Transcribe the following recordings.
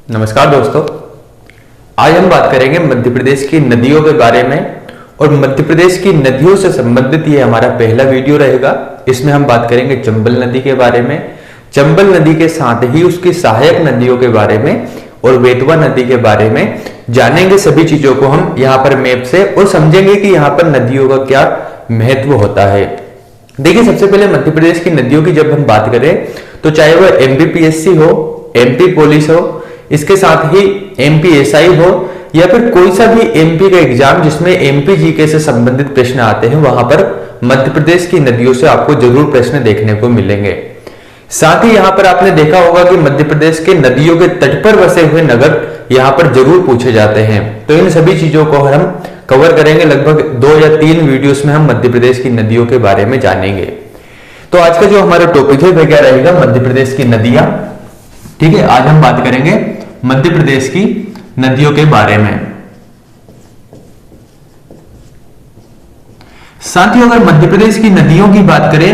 नमस्कार दोस्तों, आज हम बात करेंगे मध्य प्रदेश की नदियों के बारे में। और मध्य प्रदेश की नदियों से संबंधित ये हमारा पहला वीडियो रहेगा। इसमें हम बात करेंगे चंबल नदी के बारे में, चंबल नदी के साथ ही उसकी सहायक नदियों के बारे में और बेतवा नदी के बारे में जानेंगे। सभी चीजों को हम यहाँ पर मैप से और समझेंगे कि यहाँ पर नदियों का क्या महत्व होता है। देखिए, सबसे पहले मध्य प्रदेश की नदियों की जब हम बात करें तो चाहे वह एमपीपीएससी हो, एमपी पुलिस हो, इसके साथ ही एमपीएसआई हो या फिर कोई सा भी एमपी का एग्जाम जिसमें एमपी जीके से संबंधित प्रश्न आते हैं, वहां पर मध्य प्रदेश की नदियों से आपको जरूर प्रश्न देखने को मिलेंगे। साथ ही यहां पर आपने देखा होगा कि मध्य प्रदेश के नदियों के तट पर बसे हुए नगर यहां पर जरूर पूछे जाते हैं। तो इन सभी चीजों को हम कवर करेंगे। लगभग 2 या 3 वीडियोस में हम मध्य प्रदेश की नदियों के बारे में जानेंगे। तो आज का जो हमारा टॉपिक है वह क्या रहेगा? मध्य प्रदेश की नदियां। ठीक है, आज हम बात करेंगे मध्य प्रदेश की नदियों के बारे में। साथियों, अगर मध्य प्रदेश की नदियों की बात करें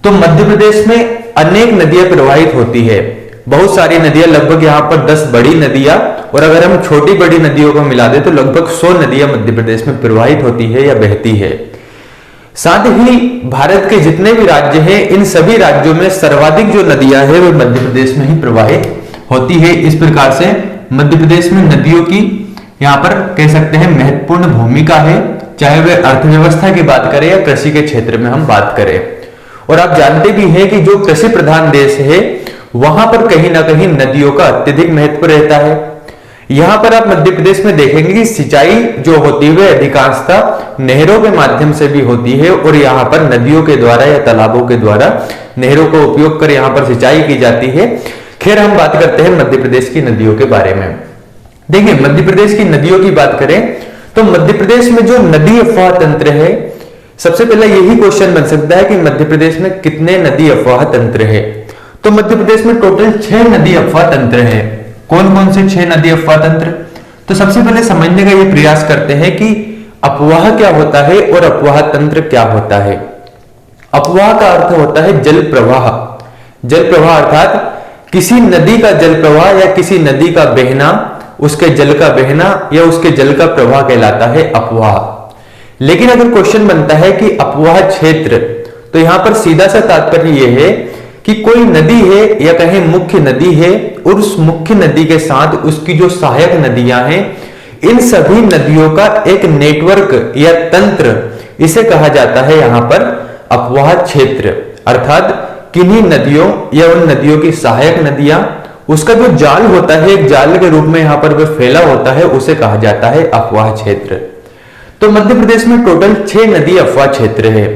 तो मध्य प्रदेश में अनेक नदियां प्रवाहित होती है। बहुत सारी नदियां, लगभग यहां पर 10 बड़ी नदियां, और अगर हम छोटी बड़ी नदियों को मिला दें तो लगभग 100 नदियां मध्य प्रदेश में प्रवाहित होती है या बहती है। साथ ही भारत के जितने भी राज्य हैं, इन सभी राज्यों में सर्वाधिक जो नदियां हैं वो मध्य प्रदेश में ही प्रवाहित होती है। इस प्रकार से मध्य प्रदेश में नदियों की यहां पर कह सकते हैं महत्वपूर्ण भूमिका है, चाहे वह अर्थव्यवस्था की बात करें या कृषि के क्षेत्र में हम बात करें। और आप जानते भी हैं कि जो कृषि प्रधान देश है वहां पर कहीं ना कहीं नदियों का अत्यधिक महत्व रहता है। यहां पर आप मध्य प्रदेश में देखेंगे कि सिंचाई जो होती है अधिकांशतः नहरों के माध्यम से भी होती है, और यहां पर नदियों के द्वारा या तालाबों के द्वारा नहरों का उपयोग कर यहां पर सिंचाई की जाती है। खैर, हम बात करते हैं मध्य प्रदेश की नदियों के बारे में। देखिए, मध्य प्रदेश की नदियों की बात करें तो मध्य प्रदेश में जो नदी अफवाह तंत्र है, सबसे पहले यही क्वेश्चन बन सकता है कि मध्य प्रदेश में कितने नदी अफवाह तंत्र है। तो मध्य प्रदेश में टोटल 6 नदी अफवाह तंत्र है। कौन कौन से 6 नदी अफवाह तंत्र? तो सबसे पहले समझने का यह प्रयास करते हैं कि अफवाह क्या होता है और अफवाह तंत्र क्या होता है। अफवाह का अर्थ होता है जल प्रवाह। जल प्रवाह अर्थात किसी नदी का जल प्रवाह या किसी नदी का बहना, उसके जल का बहना या उसके जल का प्रवाह कहलाता है अफवाह। लेकिन अगर क्वेश्चन बनता है कि अफवाह क्षेत्र, तो यहां पर सीधा सा तात्पर्य यह है कि कोई नदी है या कहें मुख्य नदी है, और उस मुख्य नदी के साथ उसकी जो सहायक नदियां हैं, इन सभी नदियों का एक नेटवर्क या तंत्र, इसे कहा जाता है यहां पर अफवाह क्षेत्र। अर्थात किन्हीं नदियों या उन नदियों की सहायक नदियां, उसका जो जाल होता है, एक जाल के रूप में यहां पर वह फैला होता है, उसे कहा जाता है अफवाह क्षेत्र। तो मध्य प्रदेश में टोटल 6 नदी अफवाह क्षेत्र है।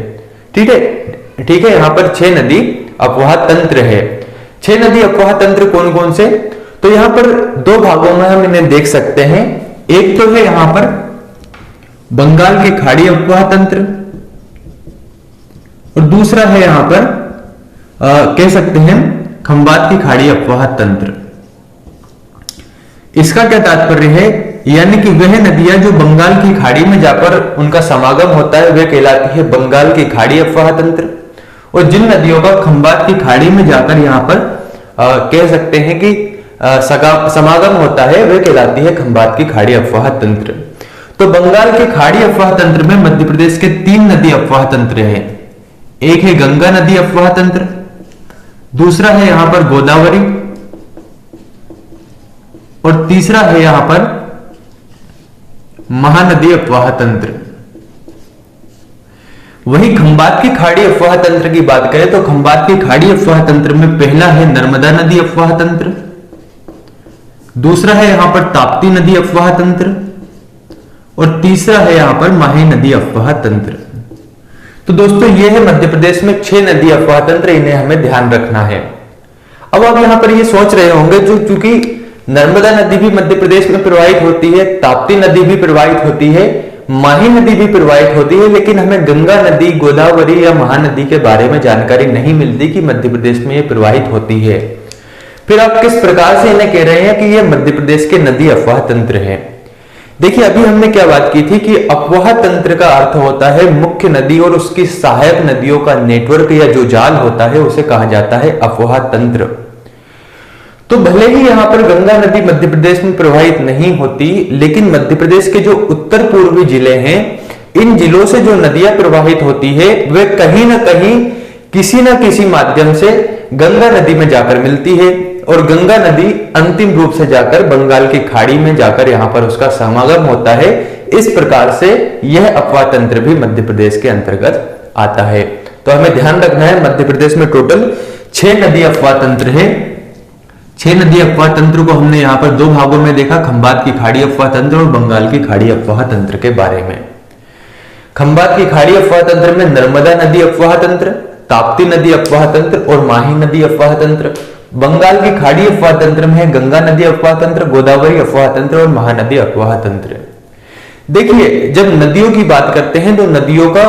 ठीक है, यहां पर 6 नदी अफवाह तंत्र है। 6 नदी अफवाह तंत्र कौन कौन से? तो यहां पर 2 भागों में हम इन्हें देख सकते हैं। एक तो है यहां पर बंगाल की खाड़ी अफवाह तंत्र, और दूसरा है यहां पर कह सकते हैं खंबात की खाड़ी अफवाह तंत्र। इसका क्या तात्पर्य है? यानी कि वह नदियां जो बंगाल की खाड़ी में जाकर उनका समागम होता है वह कहलाती है बंगाल की खाड़ी अफवाह तंत्र, और जिन नदियों का खंबात की खाड़ी में जाकर यहां पर कह सकते हैं कि समागम होता है वह कहलाती है खंबात की खाड़ी अफवाह तंत्र। तो बंगाल की खाड़ी अफवाह तंत्र में मध्य प्रदेश के 3 नदी अफवाह तंत्र हैं। एक है गंगा नदी अफवाह तंत्र, दूसरा है यहां पर गोदावरी, और तीसरा है यहां पर महानदी अफवाह तंत्र। वही खंबात की खाड़ी अफवाह तंत्र की बात करें तो खंबात की खाड़ी अफवाह तंत्र में पहला है नर्मदा नदी अफवाह तंत्र, दूसरा है यहां पर ताप्ती नदी अफवाह तंत्र, और तीसरा है यहां पर माही नदी अफवाह तंत्र। तो दोस्तों, यह है मध्य प्रदेश में 6 नदी अफवाह तंत्र, इन्हें हमें ध्यान रखना है। अब आप यहां पर ये सोच रहे होंगे, जो चूंकि नर्मदा नदी भी मध्य प्रदेश में प्रवाहित होती है, ताप्ती नदी भी प्रवाहित होती है, माही नदी भी प्रवाहित होती है, लेकिन हमें गंगा नदी, गोदावरी या महानदी के बारे में जानकारी नहीं मिलती कि मध्य प्रदेश में ये प्रवाहित होती है। फिर आप किस प्रकार से इन्हें कह रहे हैं कि ये मध्य प्रदेश के नदी अफवाह तंत्र है? देखिए, अभी हमने क्या बात की थी कि अफवाह तंत्र का अर्थ होता है मुख्य नदी और उसकी सहायक नदियों का नेटवर्क या जो जाल होता है उसे कहा जाता है अफवाह तंत्र। तो भले ही यहाँ पर गंगा नदी मध्य प्रदेश में प्रवाहित नहीं होती, लेकिन मध्य प्रदेश के जो उत्तर पूर्वी जिले हैं, इन जिलों से जो नदियां प्रवाहित होती है वे कहीं ना कहीं किसी न किसी माध्यम से गंगा नदी में जाकर मिलती है, और गंगा नदी अंतिम रूप से जाकर बंगाल की खाड़ी में जाकर यहाँ पर उसका समागम होता है। इस प्रकार से यह अफवाह तंत्र भी मध्य प्रदेश के अंतर्गत आता है। तो हमें ध्यान रखना है, मध्य प्रदेश में टोटल 6 नदी अफवाह तंत्र है। 6 नदी अफवाह तंत्र को हमने यहाँ पर 2 भागों में देखा, खंबात की खाड़ी अफवाह तंत्र और बंगाल की खाड़ी अफवाह तंत्र के बारे में। खंबात की खाड़ी अफवाह तंत्र में नर्मदा नदी अफवाह तंत्र, ताप्ती नदी अफवाह तंत्र और माही नदी अफवाह तंत्र। बंगाल की खाड़ी अफवाह तंत्र में है गंगा नदी अफवाह तंत्र, गोदावरी अफवाह तंत्र और महानदी अफवाह तंत्र। देखिए, जब नदियों की बात करते हैं तो नदियों का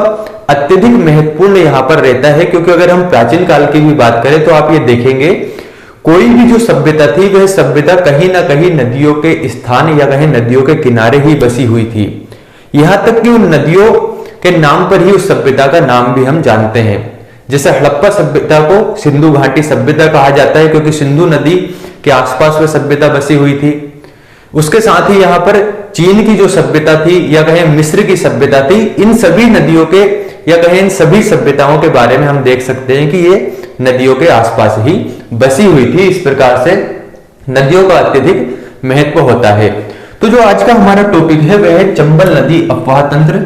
अत्यधिक महत्वपूर्ण यहां पर रहता है, क्योंकि अगर हम प्राचीन काल की भी बात करें तो आप ये देखेंगे कोई भी जो सभ्यता थी वह सभ्यता कहीं ना कहीं नदियों के स्थान या कहीं नदियों के किनारे ही बसी हुई थी। यहां तक कि उन नदियों के नाम पर ही उस सभ्यता का नाम भी हम जानते हैं। जैसे हड़प्पा सभ्यता को सिंधु घाटी सभ्यता कहा जाता है, क्योंकि सिंधु नदी के आसपास वह सभ्यता बसी हुई थी। उसके साथ ही यहाँ पर चीन की जो सभ्यता थी या कहें मिस्र की सभ्यता थी, इन सभी नदियों के या कहें इन सभी सभ्यताओं के बारे में हम देख सकते हैं कि ये नदियों के आसपास ही बसी हुई थी। इस प्रकार से नदियों का अत्यधिक महत्व होता है। तो जो आज का हमारा टॉपिक है वह है चंबल नदी अफवाह तंत्र,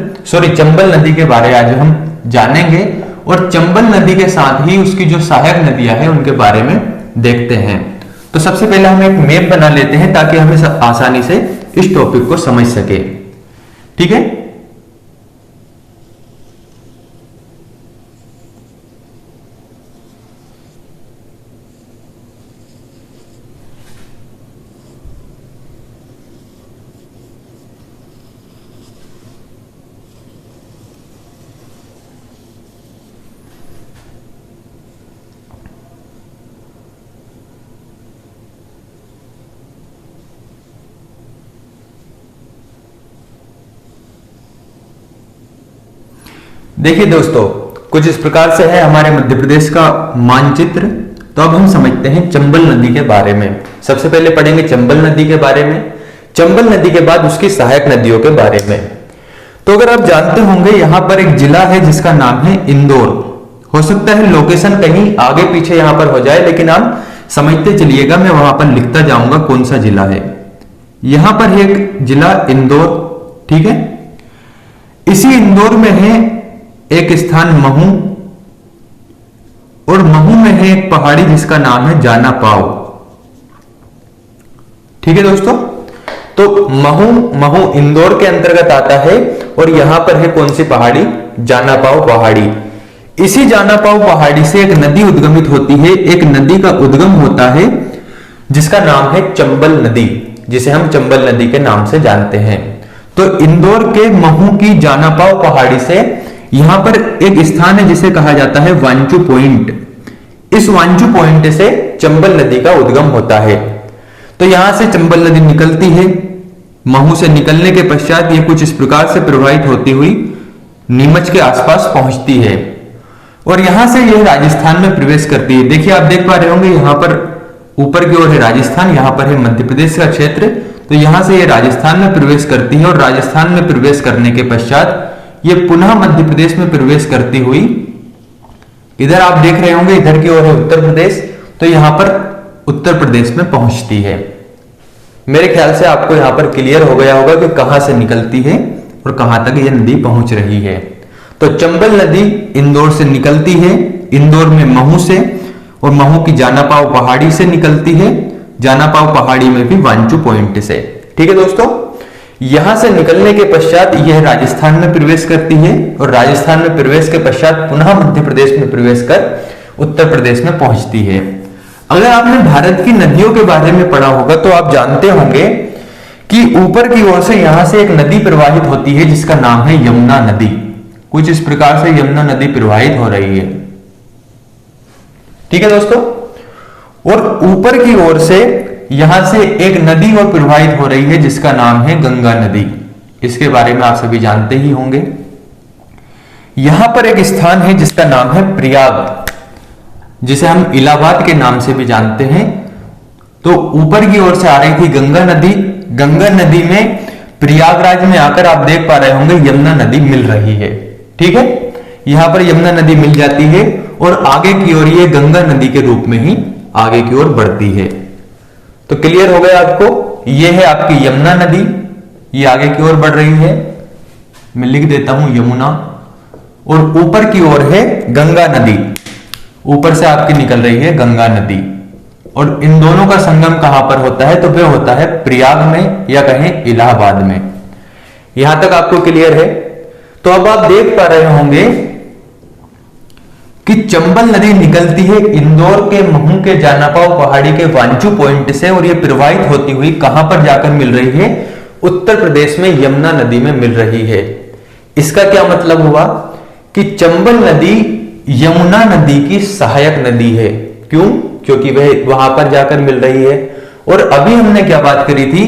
चंबल नदी के बारे आज हम जानेंगे, और चंबल नदी के साथ ही उसकी जो सहायक नदियां हैं उनके बारे में देखते हैं। तो सबसे पहले हम एक मैप बना लेते हैं ताकि हमें आसानी से इस टॉपिक को समझ सके। ठीक है, देखिए दोस्तों, कुछ इस प्रकार से है हमारे मध्य प्रदेश का मानचित्र। तो अब हम समझते हैं चंबल नदी के बारे में। सबसे पहले पढ़ेंगे चंबल नदी के बारे में, चंबल नदी के बाद उसकी सहायक नदियों के बारे में। तो अगर आप जानते होंगे यहां पर एक जिला है जिसका नाम है इंदौर। हो सकता है लोकेशन कहीं आगे पीछे यहां पर हो जाए, लेकिन आप समझते चलिएगा, मैं वहां पर लिखता जाऊंगा कौन सा जिला है। यहां पर एक जिला इंदौर, ठीक है। इसी इंदौर में है एक स्थान महू, और महू में है एक पहाड़ी जिसका नाम है जाना पाव। ठीक है दोस्तों, तो महू इंदौर के अंतर्गत आता है, और यहां पर है कौन सी पहाड़ी? जाना पाव पहाड़ी। इसी जाना पाव पहाड़ी से एक नदी उद्गमित होती है, एक नदी का उद्गम होता है जिसका नाम है चंबल नदी, जिसे हम चंबल नदी के नाम से जानते हैं। तो इंदौर के महू की जाना पाव पहाड़ी से यहां पर एक स्थान है जिसे कहा जाता है वांचू पॉइंट। इस वांचू पॉइंट से चंबल नदी का उद्गम होता है। तो यहां से चंबल नदी निकलती है। महू से निकलने के पश्चात यह कुछ इस प्रकार से प्रवाहित होती हुई नीमच के आसपास पहुंचती है, और यहां से यह राजस्थान में प्रवेश करती है। देखिए, आप देख पा रहे होंगे यहां पर ऊपर की ओर है राजस्थान, यहां पर है मध्य प्रदेश का क्षेत्र। तो यहां से यह राजस्थान में प्रवेश करती है, और राजस्थान में प्रवेश करने के पश्चात ये पुनः मध्य प्रदेश में प्रवेश करती हुई, इधर आप देख रहे होंगे इधर की ओर है उत्तर प्रदेश, तो यहां पर उत्तर प्रदेश में पहुंचती है। मेरे ख्याल से आपको यहां पर क्लियर हो गया होगा कि कहां से निकलती है और कहां तक यह नदी पहुंच रही है। तो चंबल नदी इंदौर से निकलती है, इंदौर में महू से, और महू की जाना पाव पहाड़ी से निकलती है, जाना पाव पहाड़ी में भी वांचू पॉइंट से। ठीक है दोस्तों, यहां से निकलने के पश्चात यह राजस्थान में प्रवेश करती है, और राजस्थान में प्रवेश के पश्चात पुनः मध्य प्रदेश में प्रवेश कर उत्तर प्रदेश में पहुंचती है। अगर आपने भारत की नदियों के बारे में पढ़ा होगा तो आप जानते होंगे कि ऊपर की ओर से यहां से एक नदी प्रवाहित होती है जिसका नाम है यमुना नदी। कुछ इस प्रकार से यमुना नदी प्रवाहित हो रही है। ठीक है दोस्तों, और ऊपर की ओर से यहां से एक नदी और प्रवाहित हो रही है जिसका नाम है गंगा नदी। इसके बारे में आप सभी जानते ही होंगे। यहां पर एक स्थान है जिसका नाम है प्रयाग, जिसे हम इलाहाबाद के नाम से भी जानते हैं। तो ऊपर की ओर से आ रही थी गंगा नदी, गंगा नदी में प्रयागराज में आकर आप देख पा रहे होंगे यमुना नदी मिल रही है। ठीक है, यहां पर यमुना नदी मिल जाती है और आगे की ओर ये गंगा नदी के रूप में ही आगे की ओर बढ़ती है। तो क्लियर हो गया आपको, ये है आपकी यमुना नदी, ये आगे की ओर बढ़ रही है, मैं लिख देता हूं यमुना, और ऊपर की ओर है गंगा नदी, ऊपर से आपकी निकल रही है गंगा नदी, और इन दोनों का संगम कहां पर होता है, तो वह होता है प्रयाग में या कहें इलाहाबाद में। यहां तक आपको क्लियर है। तो अब आप देख पा रहे होंगे कि चंबल नदी निकलती है इंदौर के महू के जानापाव पहाड़ी के वांचू पॉइंट से, और यह प्रवाहित होती हुई कहां पर जाकर मिल रही है, उत्तर प्रदेश में यमुना नदी में मिल रही है। इसका क्या मतलब हुआ कि चंबल नदी यमुना नदी की सहायक नदी है। क्यों? क्योंकि वह वहां पर जाकर मिल रही है। और अभी हमने क्या बात करी थी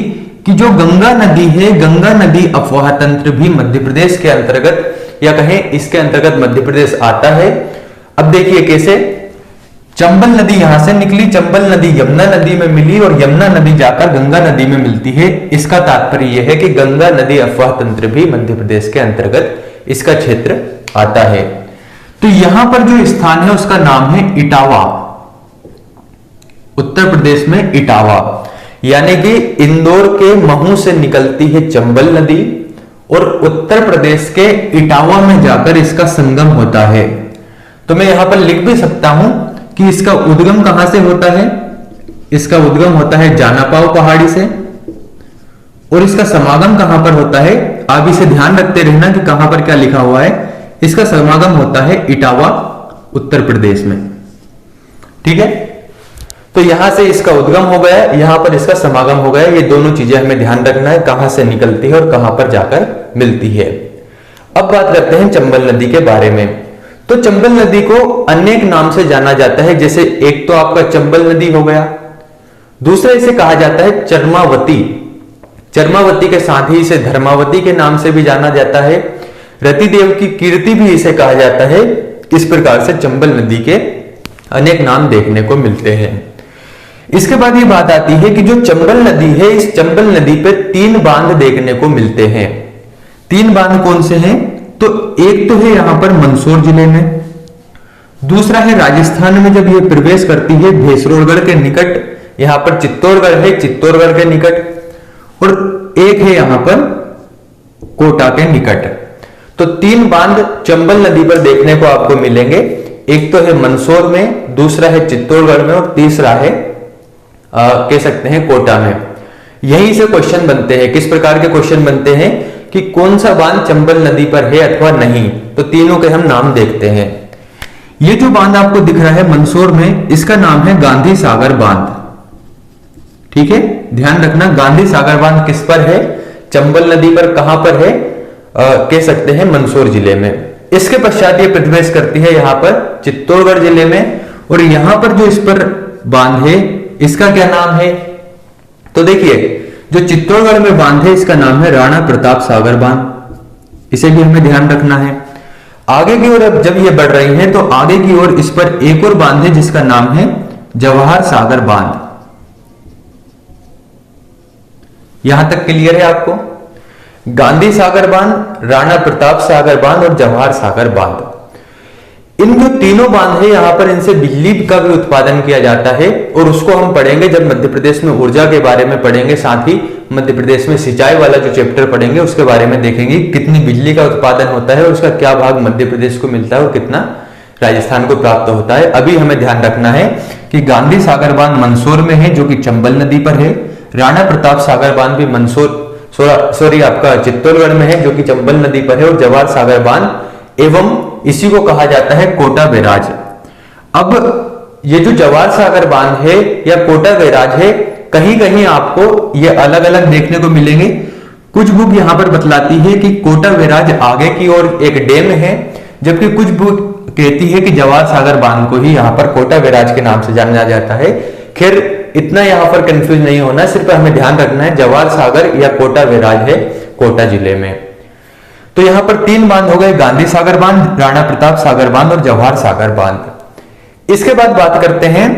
कि जो गंगा नदी है, गंगा नदी अफवाह तंत्र भी मध्य प्रदेश के अंतर्गत या कहें इसके अंतर्गत मध्य प्रदेश आता है। अब देखिए कैसे, चंबल नदी यहां से निकली, चंबल नदी यमुना नदी में मिली और यमुना नदी जाकर गंगा नदी में मिलती है। इसका तात्पर्य यह है कि गंगा नदी अफवाह तंत्र भी मध्य प्रदेश के अंतर्गत इसका क्षेत्र आता है। तो यहां पर जो स्थान है उसका नाम है इटावा, उत्तर प्रदेश में इटावा, यानी कि इंदौर के महू से निकलती है चंबल नदी और उत्तर प्रदेश के इटावा में जाकर इसका संगम होता है। तो मैं यहां पर लिख भी सकता हूं कि इसका उद्गम कहां से होता है, इसका उद्गम होता है जानापाव पहाड़ी से, और इसका समागम कहां पर होता है, आप इसे ध्यान रखते रहना कि कहां पर क्या लिखा हुआ है। इसका समागम होता है इटावा, उत्तर प्रदेश में। ठीक है, तो यहां से इसका उद्गम हो गया, यहां पर इसका समागम हो गया। ये दोनों चीजें हमें ध्यान रखना है, कहां से निकलती है और कहां पर जाकर मिलती है। अब बात करते हैं चंबल नदी के बारे में। तो चंबल नदी को अनेक नाम से जाना जाता है, जैसे एक तो आपका चंबल नदी हो गया, दूसरा इसे कहा जाता है चरमावती, चरमावती के साथ ही इसे धर्मावती के नाम से भी जाना जाता है, रतिदेव की कीर्ति भी इसे कहा जाता है। इस प्रकार से चंबल नदी के अनेक नाम देखने को मिलते हैं। इसके बाद ये बात आती है कि जो चंबल नदी है, इस चंबल नदी पे 3 बांध देखने को मिलते हैं। 3 बांध कौन से हैं? तो एक तो है यहां पर मंदसौर जिले में, दूसरा है राजस्थान में जब ये प्रवेश करती है भैंसरोड़गढ़ के निकट, यहां पर चित्तौड़गढ़ है, चित्तौड़गढ़ के निकट, और एक है यहां पर कोटा के निकट। तो 3 बांध चंबल नदी पर देखने को आपको मिलेंगे। एक तो है मंदसौर में, दूसरा है चित्तौड़गढ़ में, और तीसरा है कह सकते हैं कोटा में। यहीं से क्वेश्चन बनते हैं। किस प्रकार के क्वेश्चन बनते हैं कि कौन सा बांध चंबल नदी पर है अथवा नहीं, तो तीनों के हम नाम देखते हैं। ये जो बांध आपको दिख रहा है मंदसौर में, इसका नाम है गांधी सागर बांध। ठीक है, ध्यान रखना, गांधी सागर बांध किस पर है? चंबल नदी पर। कहां पर है? कह सकते हैं मंदसौर जिले में। इसके पश्चात ये प्रवेश करती है यहां पर चित्तौड़गढ़ जिले में, और यहां पर जो इस पर बांध है इसका क्या नाम है? तो देखिए, जो चित्तौड़गढ़ में बांध है इसका नाम है राणा प्रताप सागर बांध। इसे भी हमें ध्यान रखना है। आगे की ओर अब जब ये बढ़ रही है तो आगे की ओर इस पर एक और बांध है जिसका नाम है जवाहर सागर बांध। यहां तक क्लियर है आपको? गांधी सागर बांध, राणा प्रताप सागर बांध और जवाहर सागर बांध, इन जो तीनों बांध है यहां पर इनसे बिजली का भी उत्पादन किया जाता है, और उसको हम पढ़ेंगे जब मध्य प्रदेश में ऊर्जा के बारे में पढ़ेंगे। साथ ही मध्य प्रदेश में सिंचाई वाला जो चैप्टर पढ़ेंगे उसके बारे में देखेंगे कितनी बिजली का उत्पादन होता है और उसका क्या भाग मध्य प्रदेश को मिलता है और कितना राजस्थान को प्राप्त होता है। अभी हमें ध्यान रखना है कि गांधी सागर बांध मंदसौर में है जो कि चंबल नदी पर है, राणा प्रताप सागर बांध भी आपका चित्तौड़गढ़ में है जो कि चंबल नदी पर है, और जवाहर सागर बांध एवं इसी को कहा जाता है कोटा बैराज। अब ये जो जवाहर सागर बांध है या कोटा बैराज है, कहीं कहीं आपको ये अलग अलग देखने को मिलेंगे। कुछ बुक यहां पर बतलाती है कि कोटा बैराज आगे की ओर एक डैम है, जबकि कुछ बुक कहती है कि जवाहर सागर बांध को ही यहां पर कोटा बैराज के नाम से जाना जाता है। खैर इतना यहां पर कंफ्यूज नहीं होना, सिर्फ हमें ध्यान रखना है जवाहर सागर या कोटा बैराज है कोटा जिले में। तो यहां पर 3 बांध हो गए, गांधी सागर बांध, राणा प्रताप सागर बांध और जवाहर सागर बांध। इसके बाद बात करते हैं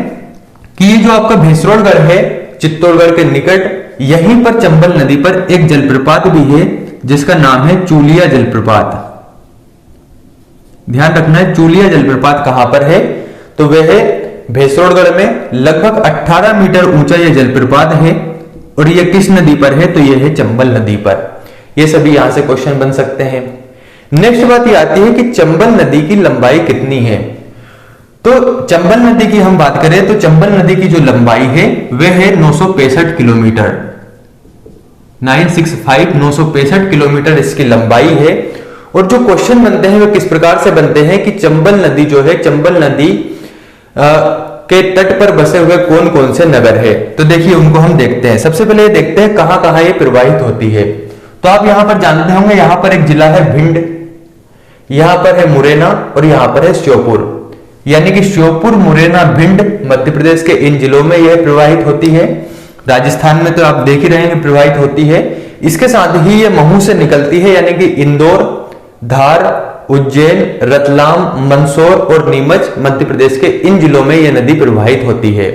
कि ये जो आपका भैंसरोड़गढ़ है, चित्तौड़गढ़ के निकट यहीं पर चंबल नदी पर एक जलप्रपात भी है जिसका नाम है चूलिया जलप्रपात। ध्यान रखना है चूलिया जलप्रपात कहां पर है, तो वह है भैंसोड़गढ़ में। लगभग 18 मीटर ऊंचा यह जलप्रपात है और यह किस नदी पर है, तो यह है चंबल नदी पर। यह सभी यहां से क्वेश्चन बन सकते हैं। नेक्स्ट बात यह आती है कि चंबल नदी की लंबाई कितनी है। तो चंबल नदी की हम बात करें तो चंबल नदी की जो लंबाई है वह है 965 किलोमीटर। 965 किलोमीटर इसकी लंबाई है। और जो क्वेश्चन बनते हैं वे किस प्रकार से बनते हैं कि चंबल नदी जो है, चंबल नदी के तट पर बसे हुए कौन कौन से नगर है। तो देखिए उनको हम देखते हैं। सबसे पहले देखते हैं कहां कहां ये प्रवाहित होती है। तो आप यहां पर जानते होंगे, यहां पर एक जिला है भिंड, यहां पर है मुरैना और यहां पर है श्योपुर। यानी कि श्योपुर, मुरैना, भिंड मध्य प्रदेश के इन जिलों में यह प्रवाहित होती है। राजस्थान में तो आप देख ही रहे हैं प्रवाहित होती है। इसके साथ ही ये महू से निकलती है, यानी कि इंदौर, धार, उज्जैन, रतलाम, मंदसौर और नीमच मध्य प्रदेश के इन जिलों में यह नदी प्रवाहित होती है।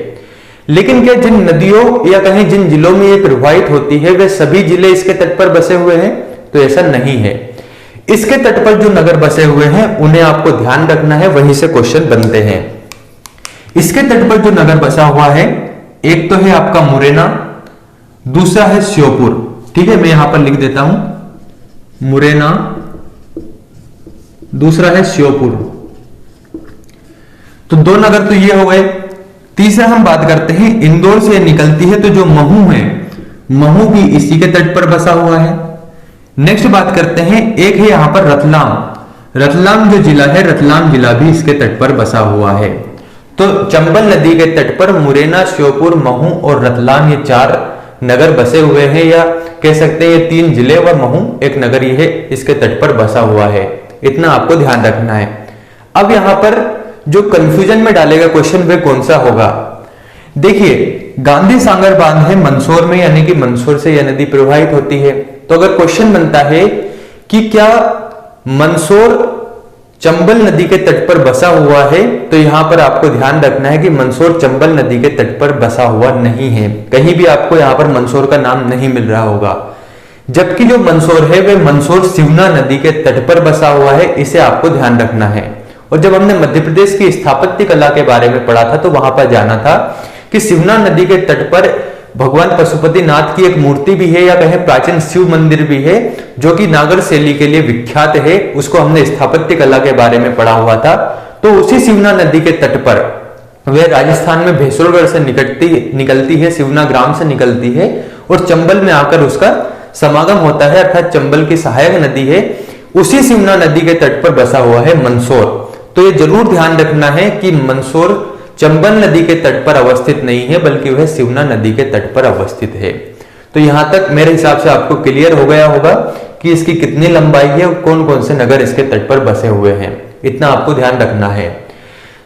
लेकिन क्या जिन नदियों या कहीं जिन जिलों में यह प्रवाहित होती है वे सभी जिले इसके तट पर बसे हुए हैं, तो ऐसा नहीं है। इसके तट पर जो नगर बसे हुए हैं उन्हें आपको ध्यान रखना है, वहीं से क्वेश्चन बनते हैं। इसके तट पर जो नगर बसा हुआ है, एक तो है आपका मुरैना, दूसरा है श्योपुर। ठीक है, मैं यहां पर लिख देता हूं मुरैना, दूसरा है श्योपुर। तो दो नगर तो ये हो गए। तीसरा हम बात करते हैं, इंदौर से निकलती है तो जो महू है, महू भी इसी के तट पर बसा हुआ है। नेक्स्ट बात करते हैं, एक है यहां पर रतलाम। रतलाम जो जिला है, रतलाम जिला भी इसके तट पर बसा हुआ है। तो चंबल नदी के तट पर मुरैना, श्योपुर, महू और रतलाम ये चार नगर बसे हुए हैं, या कह सकते हैं ये तीन जिले व महू एक नगर ये है इसके तट पर बसा हुआ है। इतना आपको ध्यान रखना है। अब यहां पर जो कंफ्यूजन में डालेगा क्वेश्चन वे कौन सा होगा। देखिए गांधी सागर बांध है मंदसौर में, यानी कि मंदसौर से यह नदी प्रवाहित होती है। तो अगर क्वेश्चन बनता है कि क्या मंदसौर चंबल नदी के तट पर बसा हुआ है, तो यहां पर आपको ध्यान रखना है कि मंदसौर चंबल नदी के तट पर बसा हुआ नहीं है। कहीं भी आपको यहां पर मंदसौर का नाम नहीं मिल रहा होगा। जबकि जो मंदसौर है वह मंदसौर सिवना नदी के तट पर बसा हुआ है, इसे आपको ध्यान रखना है। और जब हमने मध्य प्रदेश की स्थापत्य कला के बारे में पढ़ा था तो वहां पर जाना था कि सिवना नदी के तट पर भगवान पशुपतिनाथ की एक मूर्ति भी है, या कहें प्राचीन शिव मंदिर भी है, जो कि नागर शैली के लिए विख्यात है। उसको हमने स्थापत्य कला के बारे में पढ़ा हुआ था। तो उसी सिवना नदी के तट पर वह राजस्थान में भैंसोड़गढ़ से निकलती है, सिवना ग्राम से निकलती है और चंबल में आकर उसका समागम होता है, अर्थात चंबल की सहायक नदी है। उसी सिवना नदी के तट पर बसा हुआ है मंदसौर। तो ये जरूर ध्यान रखना है कि मंदसौर चंबल नदी के तट पर अवस्थित नहीं है, बल्कि वह सिवना नदी के तट पर अवस्थित है। तो यहां तक मेरे हिसाब से आपको क्लियर हो गया होगा कि इसकी कितनी लंबाई है और कौन कौन से नगर इसके तट पर बसे हुए हैं। इतना आपको ध्यान रखना है।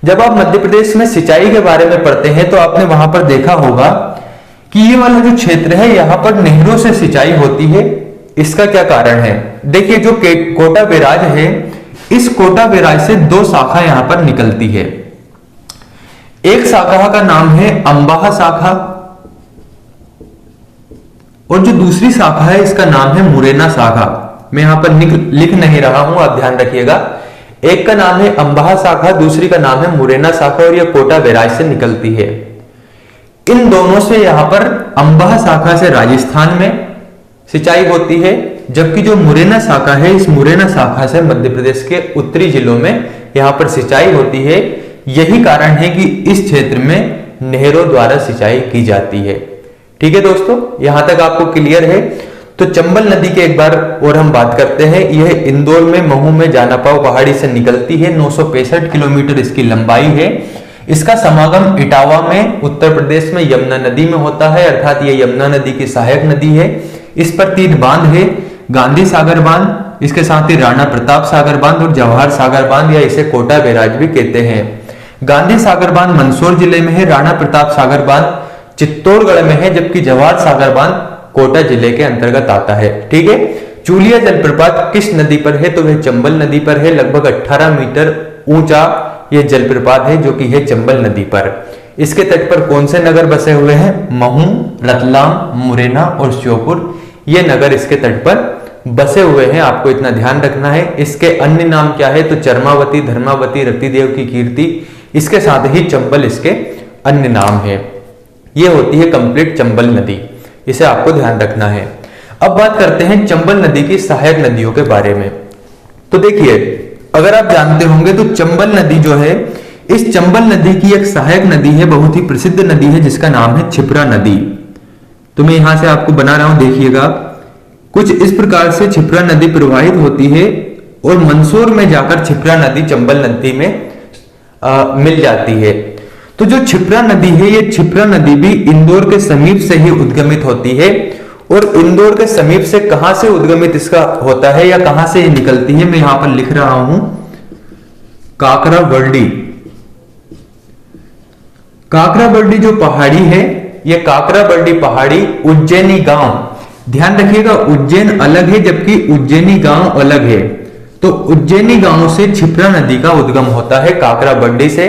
जब आप मध्य प्रदेश में सिंचाई के बारे में पढ़ते हैं तो आपने वहां पर देखा होगा कि ये वाला जो क्षेत्र है यहां पर नहरों से सिंचाई होती है। इसका क्या कारण है? देखिए जो कोटा बैराज है, इस कोटा बैराज से दो शाखा यहां पर निकलती है। एक शाखा का नाम है अंबाह शाखा और जो दूसरी शाखा है इसका नाम है मुरैना शाखा। मैं यहां पर लिख नहीं रहा हूं, आप ध्यान रखिएगा। एक का नाम है अंबाह शाखा, दूसरी का नाम है मुरैना शाखा और यह कोटा बैराज से निकलती है। इन दोनों से यहां पर अंबाह शाखा से राजस्थान में सिंचाई होती है, जबकि जो मुरैना शाखा है, इस मुरैना शाखा से मध्य प्रदेश के उत्तरी जिलों में यहां पर सिंचाई होती है। यही कारण है कि इस क्षेत्र में नहरों द्वारा सिंचाई की जाती है। ठीक है दोस्तों, यहां तक आपको क्लियर है। तो चंबल नदी के एक बार और हम बात करते हैं। यह इंदौर में, महू में जानापाव पहाड़ी से निकलती है। 965 किलोमीटर इसकी लंबाई है। इसका समागम इटावा में उत्तर प्रदेश में यमुना नदी में होता है, अर्थात यह यमुना नदी की सहायक नदी है। इस पर 3 बांध है, गांधी सागर बांध, इसके साथ ही राणा प्रताप सागर बांध और जवाहर सागर बांध, या इसे कोटा बैराज भी कहते हैं। गांधी सागर बांध मंदसौर जिले में है, राणा प्रताप सागर बांध चित्तौड़गढ़ में है, जबकि जवाहर सागर बांध कोटा जिले के अंतर्गत आता है। ठीक है। चूलिया जलप्रपात किस नदी पर है? तो वह चंबल नदी पर है। लगभग 18 मीटर ऊंचा यह जलप्रपात है जो कि है चंबल नदी पर। इसके तट पर कौन से नगर बसे हुए हैं? महू, रतलाम, मुरैना और श्योपुर, ये नगर इसके तट पर बसे हुए हैं। आपको इतना ध्यान रखना है। इसके अन्य नाम क्या है? तो चरमावती, धर्मावती, रतिदेव की कीर्ति, इसके साथ ही चंबल इसके अन्य नाम है। ये होती है कंप्लीट चंबल नदी, इसे आपको ध्यान रखना है। अब बात करते हैं चंबल नदी की सहायक नदियों के बारे में। तो देखिए, अगर आप जानते होंगे तो चंबल नदी जो है, इस चंबल नदी की एक सहायक नदी है, बहुत ही प्रसिद्ध नदी है, जिसका नाम है क्षिप्रा नदी। तो मैं यहां से आपको बना रहा हूं, देखिएगा। कुछ इस प्रकार से क्षिप्रा नदी प्रवाहित होती है और मंदसौर में जाकर क्षिप्रा नदी चंबल नदी में मिल जाती है। तो जो क्षिप्रा नदी है, ये क्षिप्रा नदी भी इंदौर के समीप से ही उद्गमित होती है। और इंदौर के समीप से कहां से उद्गमित इसका होता है या कहां से निकलती है, मैं यहां पर लिख रहा हूं काकराबर्डी। काकराबर्डी जो पहाड़ी है, ये काकराबर्डी पहाड़ी उज्जैनी गांव, ध्यान रखिएगा, उज्जैन अलग है जबकि उज्जैनी गांव अलग है। तो उज्जैनी गांव से क्षिप्रा नदी का उद्गम होता है काकराबर्डी से।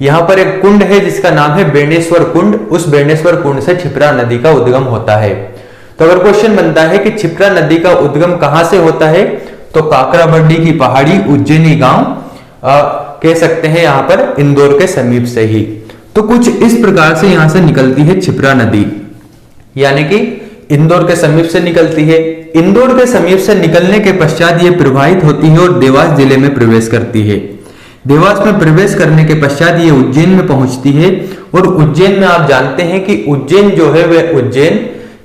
यहां पर एक कुंड है जिसका नाम है बेणेश्वर कुंड, उस बेणेश्वर कुंड से क्षिप्रा नदी का उद्गम होता है। तो अगर क्वेश्चन बनता है कि क्षिप्रा नदी का उद्गम कहां से होता है, तो काकराबर्डी की पहाड़ी उज्जैनी गांव कह सकते हैं, यहां पर इंदौर के समीप से ही। तो कुछ इस प्रकार से यहां से निकलती है क्षिप्रा नदी, यानी कि इंदौर के समीप से निकलती है। इंदौर के समीप से निकलने के पश्चात ये प्रवाहित होती है और देवास जिले में प्रवेश करती है। देवास में प्रवेश करने के पश्चात ये उज्जैन में पहुंचती है। और उज्जैन में आप जानते हैं कि उज्जैन जो है वह उज्जैन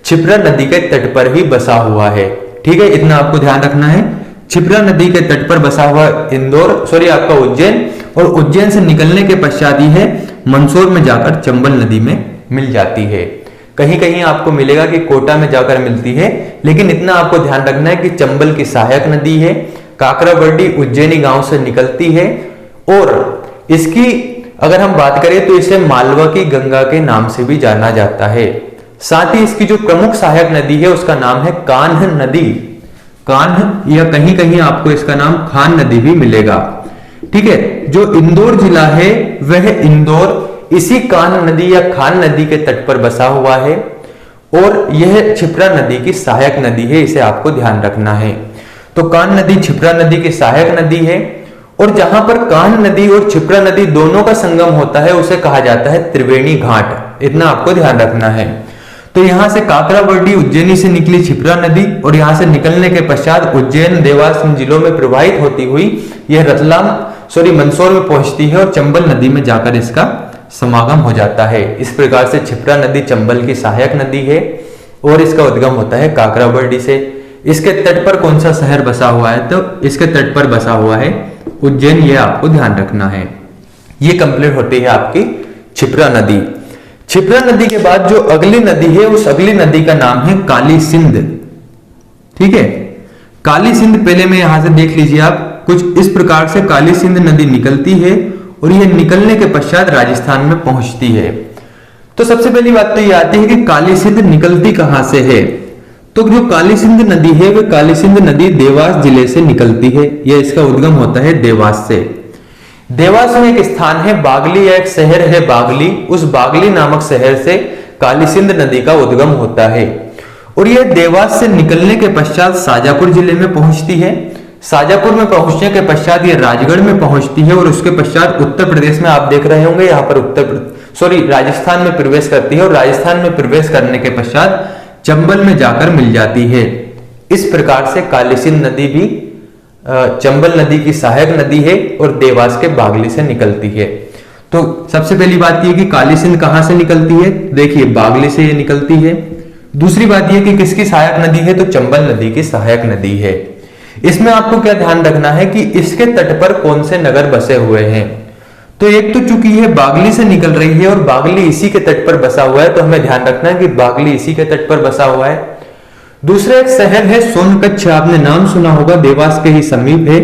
क्षिप्रा नदी के तट पर ही बसा हुआ है। ठीक है, इतना आपको ध्यान रखना है। क्षिप्रा नदी के तट पर बसा हुआ आपका उज्जैन, और उज्जैन से निकलने के पश्चात ही मंदसौर में जाकर चंबल नदी में मिल जाती है। कहीं कहीं आपको मिलेगा कि कोटा में जाकर मिलती है, लेकिन इतना आपको ध्यान रखना है कि चंबल की सहायक नदी है, काकराबर्डी उज्जैनी गांव से निकलती है। और इसकी अगर हम बात करें तो इसे मालवा की गंगा के नाम से भी जाना जाता है। साथ ही इसकी जो प्रमुख सहायक नदी है उसका नाम है कान्ह नदी। कान्ह या कहीं कहीं आपको इसका नाम खान नदी भी मिलेगा। ठीक है, जो इंदौर जिला है वह इंदौर इसी कान्ह नदी या खान नदी के तट पर बसा हुआ है और यह क्षिप्रा नदी की सहायक नदी है, इसे आपको ध्यान रखना है। तो कान्ह नदी क्षिप्रा नदी की सहायक नदी है और जहां पर कान्ह नदी और क्षिप्रा नदी दोनों का संगम होता है उसे कहा जाता है त्रिवेणी घाट, इतना आपको ध्यान रखना है। तो यहां से काकराबर्डी उज्जैनी से निकली क्षिप्रा नदी और यहां से निकलने के पश्चात उज्जैन देवास जिलों में प्रवाहित होती हुई यह मंदसौर में पहुंचती है और चंबल नदी में जाकर इसका समागम हो जाता है। इस प्रकार से क्षिप्रा नदी चंबल की सहायक नदी है और इसका उद्गम होता है काकराबर्डी से। इसके तट पर कौन सा शहर बसा हुआ है, तो इसके तट पर बसा हुआ है उज्जैन, ये आपको ध्यान रखना है। ये कंप्लीट होती है आपकी क्षिप्रा नदी। क्षिप्रा नदी के बाद जो अगली नदी है उस अगली नदी का नाम है काली सिंध। ठीक है, काली सिंध पहले में यहां से देख लीजिए आप, कुछ इस प्रकार से काली सिंध नदी निकलती है और यह निकलने के पश्चात राजस्थान में पहुंचती है। तो सबसे पहली बात तो यह आती है कि काली सिंध निकलती कहां से है। तो जो काली सिंध नदी है वह काली सिंध नदी देवास जिले से निकलती है, यह इसका उद्गम होता है देवास से। देवास में एक स्थान है बागली, या एक शहर है बागली, उस बागली नामक शहर से काली सिंध नदी का उद्गम होता है और यह देवास से निकलने के पश्चात शाजापुर जिले में पहुंचती है। शाजापुर में पहुंचने के पश्चात यह राजगढ़ में पहुंचती है और उसके पश्चात उत्तर प्रदेश में आप देख रहे होंगे यहाँ पर राजस्थान में प्रवेश करती है और राजस्थान में प्रवेश करने के पश्चात चंबल में जाकर मिल जाती है। इस प्रकार से काली सिंध नदी भी चंबल नदी की सहायक नदी है और देवास के बागली से निकलती है। तो सबसे पहली बात यह कि काली सिंध कहां से निकलती है, देखिए बागली से ये निकलती है। दूसरी बात यह कि किसकी सहायक नदी है, तो चंबल नदी की सहायक नदी है। इसमें आपको क्या ध्यान रखना है कि इसके तट पर कौन से नगर बसे हुए हैं। तो एक तो चूंकि यह बागली से निकल रही है और बागली इसी के तट पर बसा हुआ है, तो हमें ध्यान रखना है कि बागली इसी के तट पर बसा हुआ है। दूसरा एक शहर है सोनकच्छ, आपने नाम सुना होगा, देवास के ही समीप है।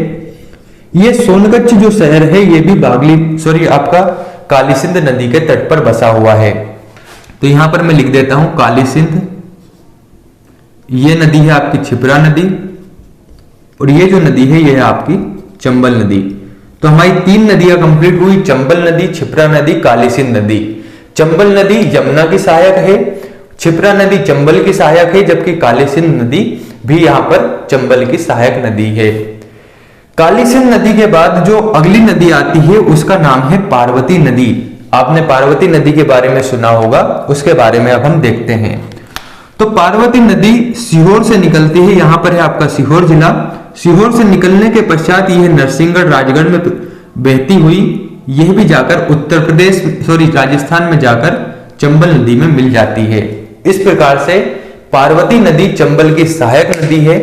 ये सोनकच्छ जो शहर है ये भी आपका काली सिंध नदी के तट पर बसा हुआ है। तो यहां पर मैं लिख देता हूं काली सिंध, ये नदी है आपकी क्षिप्रा नदी और ये जो नदी है ये है आपकी चंबल नदी। तो हमारी 3 नदियां कंप्लीट हुई, चंबल नदी, क्षिप्रा नदी, काली सिंध नदी। चंबल नदी यमुना की सहायक है, क्षिप्रा नदी चंबल की सहायक है, जबकि काली सिंध नदी भी यहां पर चंबल की सहायक नदी है। काली सिंध नदी के बाद जो अगली नदी आती है उसका नाम है पार्वती नदी। आपने पार्वती नदी के बारे में सुना होगा, उसके बारे में अब हम देखते हैं। तो पार्वती नदी सीहोर से निकलती है, यहां पर है आपका सीहोर जिला। सीहोर से निकलने के पश्चात यह नरसिंहगढ़ राजगढ़ में बहती हुई यह भी जाकर उत्तर प्रदेश राजस्थान में जाकर चंबल नदी में मिल जाती है। इस प्रकार से पार्वती नदी चंबल की सहायक नदी है।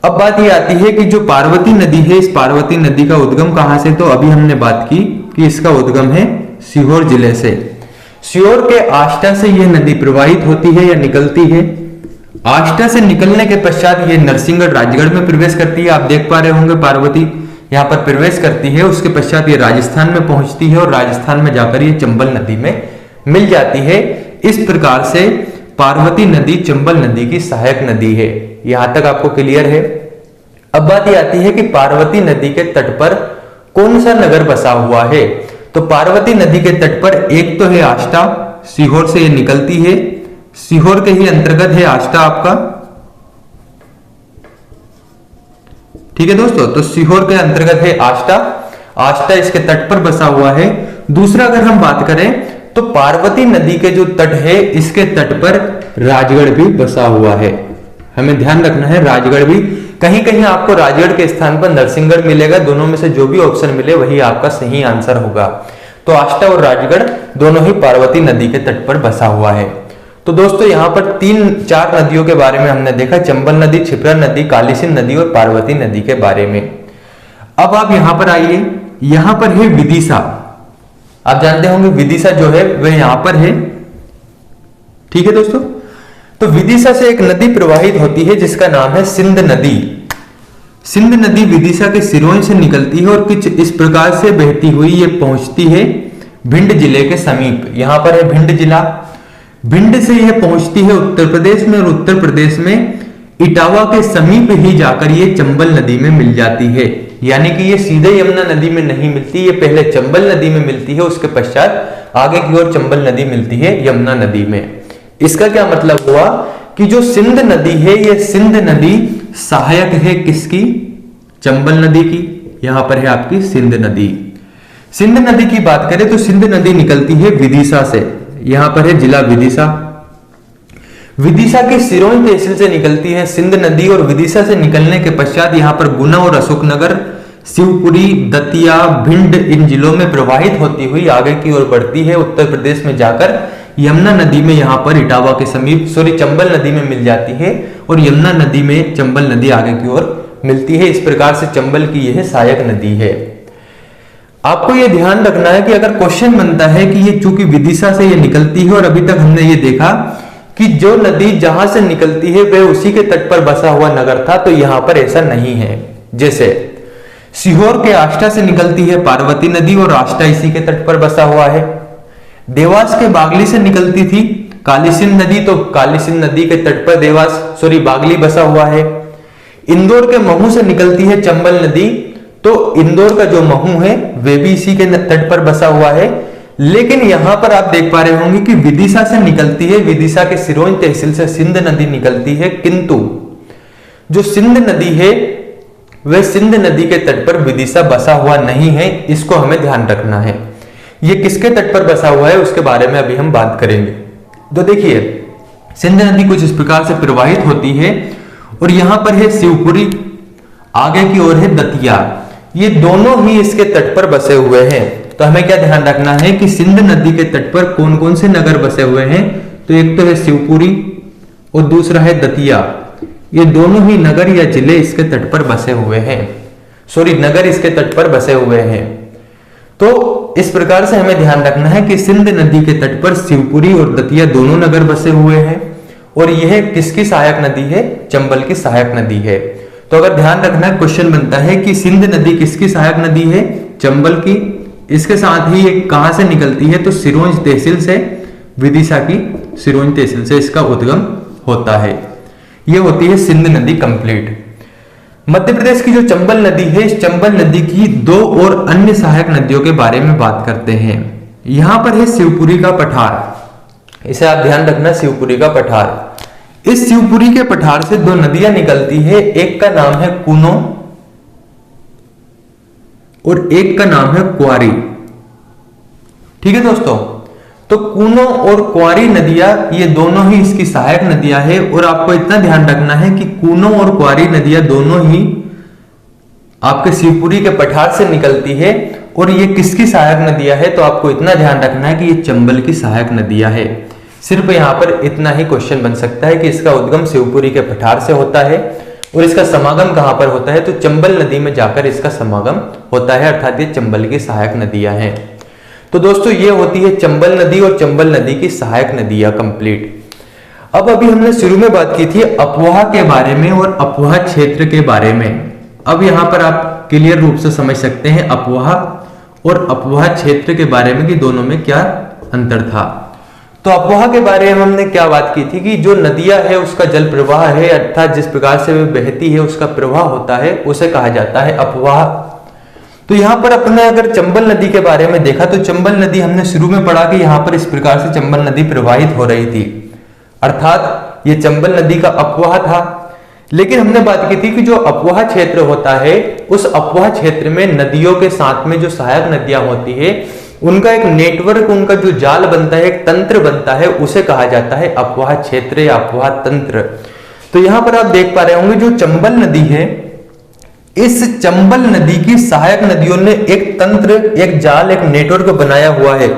अब बात यह आती है कि जो पार्वती नदी है, इस पार्वती नदी का उद्गम कहां से, तो अभी हमने बात की कि इसका उद्गम है सीहोर जिले से। सीहोर के आष्टा से यह नदी प्रवाहित होती है या निकलती है। आष्टा से निकलने के पश्चात यह नरसिंहगढ़ राजगढ़ में प्रवेश करती है। आप देख पा रहे होंगे पार्वती यहां पर प्रवेश करती है, उसके पश्चात ये राजस्थान में पहुंचती है और राजस्थान में जाकर ये चंबल नदी में मिल जाती है। इस प्रकार से पार्वती नदी चंबल नदी की सहायक नदी है। यहां तक आपको क्लियर है। अब बात यह आती है कि पार्वती नदी के तट पर कौन सा नगर बसा हुआ है। तो पार्वती नदी के तट पर एक तो है आष्टा, सीहोर से ये निकलती है, सीहोर के ही अंतर्गत है आष्टा आपका, ठीक है दोस्तों। तो सीहोर के अंतर्गत है आष्टा, आष्टा इसके तट पर बसा हुआ है। दूसरा अगर हम बात करें तो पार्वती नदी के जो तट है इसके तट पर राजगढ़ भी बसा हुआ है। हमें ध्यान रखना है, राजगढ़ भी, कहीं कहीं आपको राजगढ़ के स्थान पर नरसिंहगढ़ मिलेगा, दोनों में से जो भी ऑप्शन मिले वही आपका सही आंसर होगा। तो आष्टा और राजगढ़ दोनों ही पार्वती नदी के तट पर बसा हुआ है। तो दोस्तों यहाँ पर 3-4 नदियों के बारे में हमने देखा, चंबल नदी, क्षिप्रा नदी, काली सिंध नदी और पार्वती नदी के बारे में। अब आप यहां पर आइए, यहां पर है विदिशा। आप जानते होंगे विदिशा जो है वह यहां पर है, ठीक है दोस्तों। तो विदिशा से एक नदी प्रवाहित होती है जिसका नाम है सिंध नदी। सिंध नदी विदिशा के सिरोंज से निकलती है और कुछ इस प्रकार से बहती हुई ये पहुंचती है भिंड जिले के समीप। यहां पर है भिंड जिला। भिंड से यह पहुंचती है उत्तर प्रदेश में और उत्तर प्रदेश में इटावा के समीप ही जाकर ये चंबल नदी में मिल जाती है। यानी कि ये सीधे यमुना नदी में नहीं मिलती, ये पहले चंबल नदी में मिलती है, उसके पश्चात आगे की ओर चंबल नदी मिलती है यमुना नदी में। इसका क्या मतलब हुआ कि जो सिंध नदी है, ये सिंध नदी सहायक है किसकी, चंबल नदी की। यहां पर है आपकी सिंध नदी। सिंध नदी की बात करें तो सिंध नदी निकलती है विदिशा से, यहां पर है जिला विदिशा। विदिशा की सिरोंज तहसील से निकलती है सिंध नदी और विदिशा से निकलने के पश्चात यहां पर गुना और अशोकनगर, शिवपुरी, दतिया, भिंड इन जिलों में प्रवाहित होती हुई आगे की ओर बढ़ती है, उत्तर प्रदेश में जाकर यमुना नदी में यहां पर इटावा के समीप चंबल नदी में मिल जाती है और यमुना नदी में चंबल नदी आगे की ओर मिलती है। इस प्रकार से चंबल की यह सहायक नदी है। आपको यह ध्यान रखना है कि अगर क्वेश्चन बनता है कि ये चूंकि विदिशा से ये निकलती है और अभी तक हमने ये देखा कि जो नदी जहां से निकलती है वह उसी के तट पर बसा हुआ नगर था, तो यहां पर ऐसा नहीं है। जैसे सीहोर के आष्टा से निकलती है पार्वती नदी और आष्टा इसी के तट पर बसा हुआ है। देवास के बागली से निकलती थी काली सिंध नदी, तो काली सिंध नदी के तट पर बागली बसा हुआ है। इंदौर के महू से निकलती है चंबल नदी, तो इंदौर का जो महू है वे भी इसी के तट पर बसा हुआ है। लेकिन यहां पर आप देख पा रहे होंगे कि विदिशा से निकलती है, विदिशा के सिरोंज तहसील से सिंध नदी निकलती है, किंतु जो सिंध नदी है वह सिंध नदी के तट पर विदिशा बसा हुआ नहीं है। इसको हमें ध्यान रखना है। ये किसके तट पर बसा हुआ है उसके बारे में अभी हम बात करेंगे। तो देखिए सिंध नदी कुछ इस प्रकार से प्रवाहित होती है और यहां पर है शिवपुरी, आगे की ओर है दतिया, ये दोनों ही इसके तट पर बसे हुए हैं। तो हमें क्या ध्यान रखना है कि सिंध नदी के तट पर कौन कौन से नगर बसे हुए हैं। तो एक तो है शिवपुरी और दूसरा है दतिया। ये दोनों ही नगर या जिले इसके तट पर बसे हुए हैं, नगर इसके तट पर बसे हुए हैं। तो इस प्रकार से हमें ध्यान रखना है कि सिंध नदी के तट पर शिवपुरी और दतिया दोनों नगर बसे हुए हैं और यह किसकी सहायक नदी है, चंबल की सहायक नदी है। तो अगर ध्यान रखना है, क्वेश्चन बनता है कि सिंध नदी किसकी सहायक नदी है, चंबल की। इसके साथ ही ये कहां से निकलती है, तो सिरोंज तहसील से, विदिशा की सिरोंज तहसील से इसका उद्गम होता है। ये होती है सिंध नदी कंप्लीट। मध्य प्रदेश की जो चंबल नदी है, इस चंबल नदी की 2 और अन्य सहायक नदियों के बारे में बात करते हैं। यहां पर है शिवपुरी का पठार। इसे आप ध्यान रखना, शिवपुरी का पठार। इस शिवपुरी के पठार से दो नदियां निकलती है, एक का नाम है कूनो और एक का नाम है क्वारी। ठीक है दोस्तों, तो कूनो और क्वारी नदियां ये दोनों ही इसकी सहायक नदियां हैं। और आपको इतना ध्यान रखना है कि कूनो और क्वारी नदियां दोनों ही आपके शिवपुरी के पठार से निकलती है। और ये किसकी सहायक नदियां है, तो आपको इतना ध्यान रखना है कि ये चंबल की सहायक नदियां है। सिर्फ यहां पर इतना ही क्वेश्चन बन सकता है कि इसका उद्गम शिवपुरी के पठार से होता है और इसका समागम कहां पर होता है, तो चंबल नदी में जाकर इसका समागम होता है, अर्थात ये चंबल की सहायक नदियां हैं। तो दोस्तों ये होती है चंबल नदी और चंबल नदी की सहायक नदियां कंप्लीट। अब अभी हमने शुरू में बात की थी अपवाह के बारे में और अपवाह क्षेत्र के बारे में। अब यहां पर आप क्लियर रूप से समझ सकते हैं अपवाह और अपवाह क्षेत्र के बारे में कि दोनों में क्या अंतर था। तो अपवाह के बारे में हमने क्या बात की थी कि जो नदियां है उसका जल प्रवाह है, अर्थात जिस प्रकार से वे बहती है उसका प्रवाह होता है, उसे कहा जाता है अपवाह। तो यहां पर अपने अगर चंबल नदी के बारे में देखा तो चंबल नदी हमने शुरू में पढ़ा कि यहां पर इस प्रकार से चंबल नदी प्रवाहित हो रही थी, अर्थात ये चंबल नदी का अपवाह था। लेकिन हमने बात की थी कि जो अपवाह क्षेत्र होता है उस अपवाह क्षेत्र में नदियों के साथ में जो सहायक नदियां होती है उनका एक नेटवर्क, उनका जो जाल बनता है, एक तंत्र बनता है, उसे कहा जाता है अपवाह क्षेत्र या अपवाह तंत्र। तो यहां पर आप देख पा रहे होंगे जो चंबल नदी है, इस चंबल नदी की सहायक नदियों ने एक तंत्र, एक जाल, एक नेटवर्क बनाया हुआ है।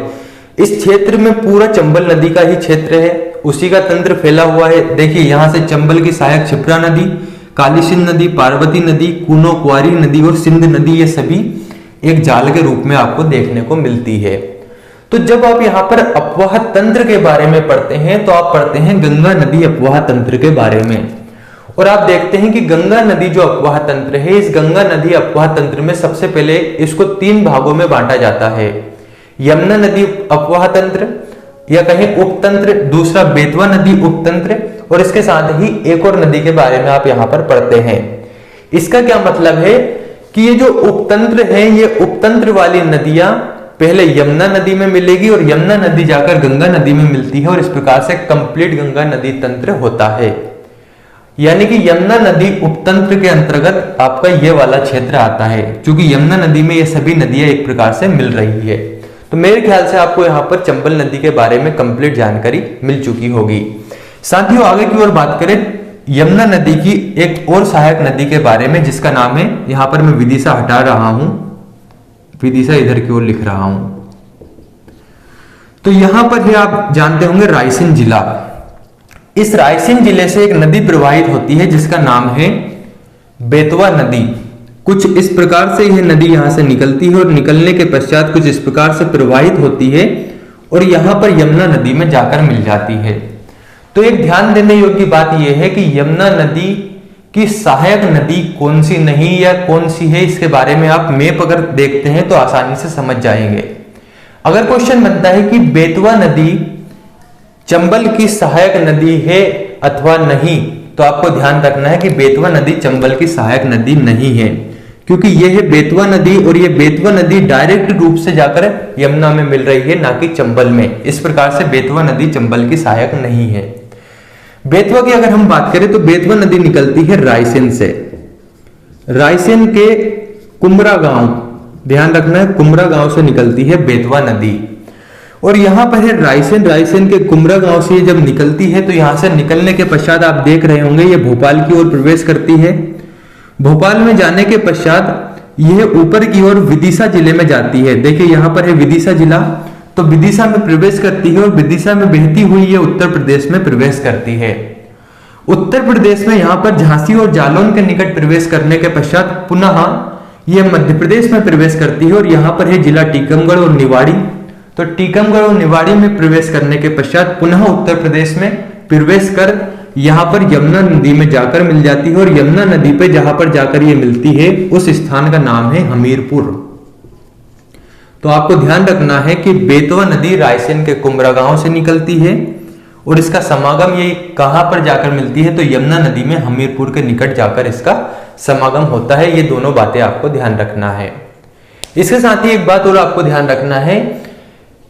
इस क्षेत्र में पूरा चंबल नदी का ही क्षेत्र है, उसी का तंत्र फैला हुआ है। देखिए यहां से चंबल की सहायक क्षिप्रा नदी, काली सिंध नदी, पार्वती नदी, कूनो, क्वारी नदी और सिंध नदी, ये सभी एक जाल के रूप में आपको देखने को मिलती है। तो जब आप यहाँ पर अपवाह तंत्र के बारे में पढ़ते हैं तो आप पढ़ते हैं गंगा नदी अपवाह तंत्र के बारे में। और आप देखते हैं कि गंगा नदी जो अपवाह तंत्र है, इस गंगा नदी अपवाह तंत्र में सबसे पहले इसको 3 भागों में बांटा जाता है। यमुना नदी अपवाह तंत्र या कहीं उपतंत्र, दूसरा बेतवा नदी उपतंत्र, और इसके साथ ही एक और नदी के बारे में आप यहाँ पर पढ़ते हैं। इसका क्या मतलब है कि ये जो उपतंत्र है, ये उपतंत्र वाली नदियां पहले यमुना नदी में मिलेगी और यमुना नदी जाकर गंगा नदी में मिलती है और इस प्रकार से कंप्लीट गंगा नदी तंत्र होता है। यानी कि यमुना नदी उपतंत्र के अंतर्गत आपका ये वाला क्षेत्र आता है, क्योंकि यमुना नदी में ये सभी नदियां एक प्रकार से मिल रही है। तो मेरे ख्याल से आपको यहाँ पर चंबल नदी के बारे में कंप्लीट जानकारी मिल चुकी होगी। साथियों आगे की ओर बात करें यमुना नदी की एक और सहायक नदी के बारे में, जिसका नाम है, यहां पर मैं विदिशा हटा रहा हूं, विदिशा इधर की ओर लिख रहा हूं। तो यहां पर है आप जानते होंगे रायसेन जिला। इस रायसेन जिले से एक नदी प्रवाहित होती है जिसका नाम है बेतवा नदी। कुछ इस प्रकार से यह नदी यहां से निकलती है और निकलने के पश्चात कुछ इस प्रकार से प्रवाहित होती है और यहां पर यमुना नदी में जाकर मिल जाती है। तो एक ध्यान देने योग्य बात यह है कि यमुना नदी की सहायक नदी कौन सी नहीं या कौन सी है, इसके बारे में आप मैप अगर देखते हैं तो आसानी से समझ जाएंगे। अगर क्वेश्चन बनता है कि बेतवा नदी चंबल की सहायक नदी है अथवा नहीं, तो आपको ध्यान रखना है कि बेतवा नदी चंबल की सहायक नदी नहीं है, क्योंकि यह है बेतवा नदी और यह बेतवा नदी डायरेक्ट रूप से जाकर यमुना में मिल रही है, ना कि चंबल में। इस प्रकार से बेतवा नदी चंबल की सहायक नहीं है। बेतवा की अगर हम बात करें तो बेतवा नदी निकलती है रायसेन से, रायसेन के कुमरा गांव, ध्यान रखना है कुमरा गांव से निकलती है बेतवा नदी। और यहां पर है रायसेन, रायसेन के कुमरा गांव से जब निकलती है तो यहां से निकलने के पश्चात आप देख रहे होंगे ये भोपाल की ओर प्रवेश करती है। भोपाल में जाने के पश्चात यह ऊपर की ओर विदिशा जिले में जाती है। देखिए यहां पर है विदिशा जिला, तो विदिशा में प्रवेश करती है और विदिशा में बहती हुई ये उत्तर प्रदेश में प्रवेश करती है। उत्तर प्रदेश में यहां पर झांसी और जालौन के निकट प्रवेश करने के पश्चात पुनः यह मध्य प्रदेश में प्रवेश करती है और यहां पर है जिला टीकमगढ़ और निवाड़ी। तो टीकमगढ़ और निवाड़ी में प्रवेश करने के पश्चात पुनः उत्तर प्रदेश में प्रवेश कर यहां पर यमुना नदी में जाकर मिल जाती है और यमुना नदी पे जहां पर जाकर ये मिलती है उस स्थान का नाम है हमीरपुर। तो आपको ध्यान रखना है कि बेतवा नदी रायसेन के कुमरा गांव से निकलती है और इसका समागम ये कहां पर जाकर मिलती है, तो यमुना नदी में हमीरपुर के निकट जाकर इसका समागम होता है। ये दोनों बातें आपको ध्यान रखना है। इसके साथ ही एक बात और आपको ध्यान रखना है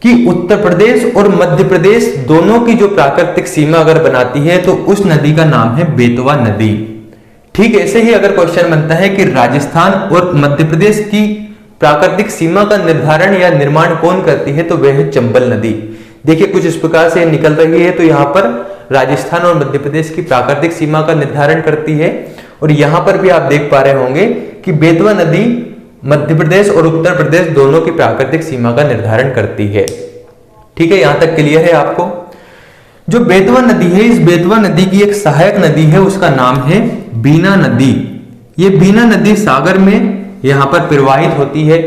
कि उत्तर प्रदेश और मध्य प्रदेश दोनों की जो प्राकृतिक सीमा अगर बनाती है तो उस नदी का नाम है बेतवा नदी। ठीक ऐसे ही अगर क्वेश्चन बनता है कि राजस्थान और मध्य प्रदेश की प्राकृतिक सीमा का निर्धारण या निर्माण कौन करती है, तो वह है चंबल नदी। देखिए कुछ इस प्रकार से निकल रही है, तो यहाँ पर राजस्थान और मध्य प्रदेश की प्राकृतिक सीमा का निर्धारण करती है। और यहां पर भी आप देख पा रहे होंगे कि बेतवा नदी मध्य प्रदेश और उत्तर प्रदेश दोनों की प्राकृतिक सीमा का निर्धारण करती है। ठीक है, यहां तक क्लियर है आपको। जो बेतवा नदी है, इस बेतवा नदी की एक सहायक नदी है, उसका नाम है बीना नदी। ये बीना नदी सागर में यहां पर प्रवाहित होती है।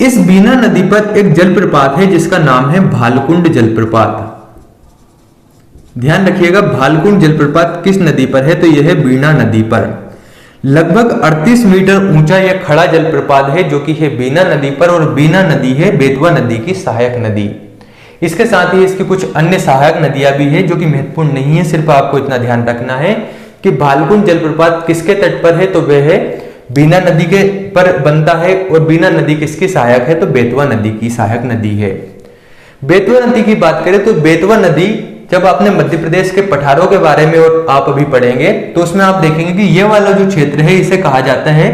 इस बीना नदी पर एक जलप्रपात है जिसका नाम है भालकुंड जलप्रपात। ध्यान रखिएगा, भालकुंड जलप्रपात किस नदी पर है, तो यह है बीना नदी पर। लगभग 38 मीटर ऊंचा यह खड़ा जलप्रपात है जो कि है बीना नदी पर, और बीना नदी है बेतवा नदी की सहायक नदी। इसके साथ ही इसकी कुछ अन्य सहायक नदियां भी है जो कि महत्वपूर्ण नहीं है, सिर्फ आपको इतना ध्यान रखना है कि भालकुंड जलप्रपात किसके तट पर है, तो वह है बीना नदी के पर बनता है। और बीना नदी किसकी सहायक है, तो बेतवा नदी की सहायक नदी है। बेतवा नदी की बात करें तो बेतवा नदी, जब आपने मध्य प्रदेश के पठारों के बारे में और आप अभी पढ़ेंगे तो उसमें आप देखेंगे कि ये वाला जो क्षेत्र है इसे कहा जाता है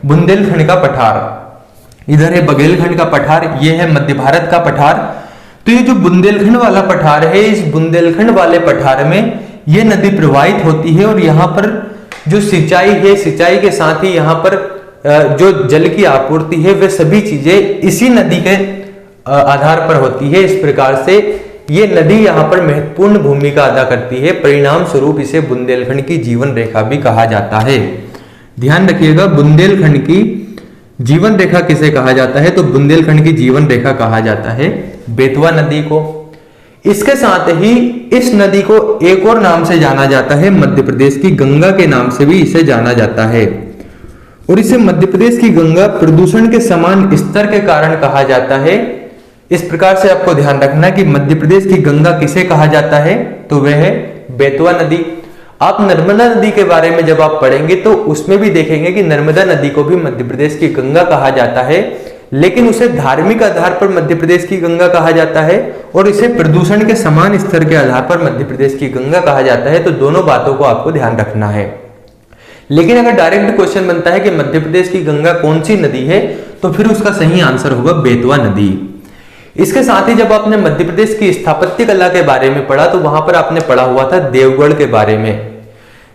बुंदेलखंड का पठार। इधर है बघेलखंड का पठार, ये है मध्य भारत का पठार। तो ये जो बुंदेलखंड वाला पठार है, इस बुंदेलखंड वाले पठार में ये नदी प्रवाहित होती है। और यहाँ पर जो सिंचाई है, सिंचाई के साथ ही यहाँ पर जो जल की आपूर्ति है, वे सभी चीजें इसी नदी के आधार पर होती है। इस प्रकार से ये नदी यहाँ पर महत्वपूर्ण भूमिका अदा करती है। परिणाम स्वरूप इसे बुंदेलखंड की जीवन रेखा भी कहा जाता है। ध्यान रखिएगा, बुंदेलखंड की जीवन रेखा किसे कहा जाता है, तो बुंदेलखंड की जीवन रेखा कहा जाता है बेतवा नदी को। इसके साथ ही इस नदी को एक और नाम से जाना जाता है, मध्य प्रदेश की गंगा के नाम से भी इसे जाना जाता है। और इसे मध्य प्रदेश की गंगा प्रदूषण के समान स्तर के कारण कहा जाता है। इस प्रकार से आपको ध्यान रखना कि मध्य प्रदेश की गंगा किसे कहा जाता है, तो वह है बेतवा नदी। आप नर्मदा नदी के बारे में जब आप पढ़ेंगे तो उसमें भी देखेंगे कि नर्मदा नदी को भी मध्य प्रदेश की गंगा कहा जाता है, लेकिन उसे धार्मिक आधार पर मध्य प्रदेश की गंगा कहा जाता है और इसे प्रदूषण के समान स्तर के आधार पर मध्य प्रदेश की गंगा कहा जाता है। तो दोनों बातों को आपको ध्यान रखना है। लेकिन अगर डायरेक्ट क्वेश्चन बनता है कि मध्य प्रदेश की गंगा कौन सी नदी है, तो फिर उसका सही आंसर होगा बेतवा नदी। इसके साथ ही जब आपने मध्य प्रदेश की स्थापत्य कला के बारे में पढ़ा तो वहां पर आपने पढ़ा हुआ था देवगढ़ के बारे में।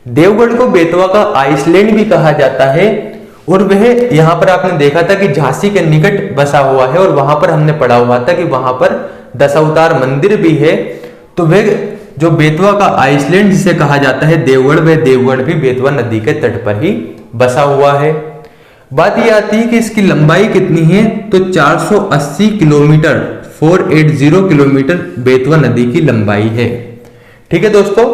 देवगढ़ को बेतवा का आइसलैंड भी कहा जाता है और वह यहां पर आपने देखा था कि झांसी के निकट बसा हुआ है और वहां पर हमने पढ़ा हुआ था कि वहां पर दशावतार मंदिर भी है। तो वह जो बेतवा का आइसलैंड जिसे कहा जाता है देवगढ़, वह देवगढ़ भी बेतवा नदी के तट पर ही बसा हुआ है। बात यह आती है कि इसकी लंबाई कितनी है, तो 480 किलोमीटर 480 किलोमीटर बेतवा नदी की लंबाई है। ठीक है दोस्तों,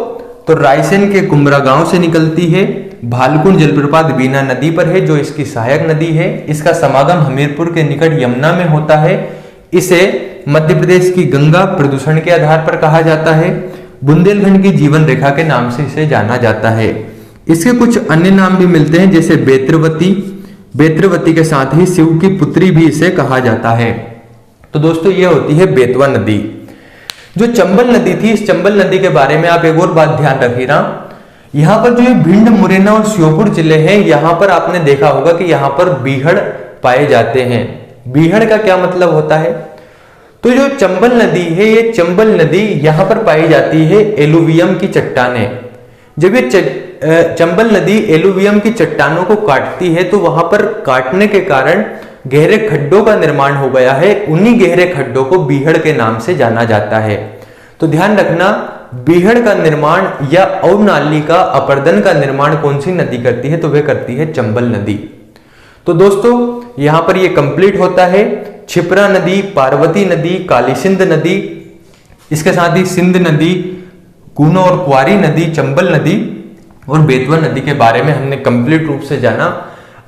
तो रायसेन के कुमरा गांव से निकलती है। भालकुंड जलप्रपात बीना नदी पर है जो इसकी सहायक नदी है। इसका समागम हमीरपुर के निकट यमुना में होता है। इसे मध्य प्रदेश की गंगा प्रदूषण के आधार पर कहा जाता है। बुंदेलखंड की जीवन रेखा के नाम से इसे जाना जाता है। इसके कुछ अन्य नाम भी मिलते हैं जैसे बेत्रवती, बेत्रवती के साथ ही शिव की पुत्री भी इसे कहा जाता है। तो दोस्तों ये होती है बेतवा नदी। जो चंबल नदी थी, इस चंबल नदी के बारे में आप एक और बात ध्यान रखिएगा। यहाँ पर जो भिंड, मुरैना और श्योपुर जिले हैं, यहाँ पर आपने देखा होगा कि यहाँ पर बीहड़ पाए जाते हैं। बीहड़ का क्या मतलब होता है, तो जो चंबल नदी है, ये चंबल नदी यहाँ पर पाई जाती है एलुवियम की चट्टानें। जब ये चंबल नदी एलुवियम की चट्टानों को काटती है तो वहां पर काटने के कारण गहरे खड्डों का निर्माण हो गया है। उन्हीं गहरे खड्डों को बीहड़ के नाम से जाना जाता है। तो ध्यान रखना, बीहड़ का निर्माण या अवनाली का अपर्दन का निर्माण कौन सी नदी करती है, तो वह करती है चंबल नदी। तो दोस्तों यहां पर यह कंप्लीट होता है क्षिप्रा नदी, पार्वती नदी, काली सिंध नदी, इसके साथ ही सिंध नदी, कूनो और कुआरी नदी, चंबल नदी और बेतवा नदी के बारे में हमने कंप्लीट रूप से जाना।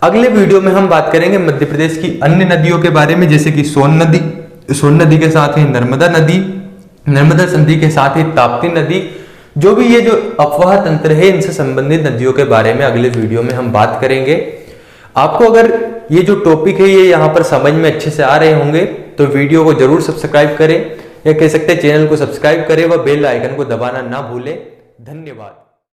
अगले वीडियो में हम बात करेंगे मध्य प्रदेश की अन्य नदियों के बारे में, जैसे कि सोन नदी के साथ ही नर्मदा नदी, नर्मदा संधि के साथ ही ताप्ती नदी। जो भी ये जो अफवाह तंत्र है, इनसे संबंधित नदियों के बारे में अगले वीडियो में हम बात करेंगे। आपको अगर ये जो टॉपिक है ये यहाँ पर समझ में अच्छे से आ रहे होंगे तो वीडियो को जरूर सब्सक्राइब करें, या कह सकते हैं चैनल को सब्सक्राइब करें व बेल आइकन को दबाना ना भूलें। धन्यवाद।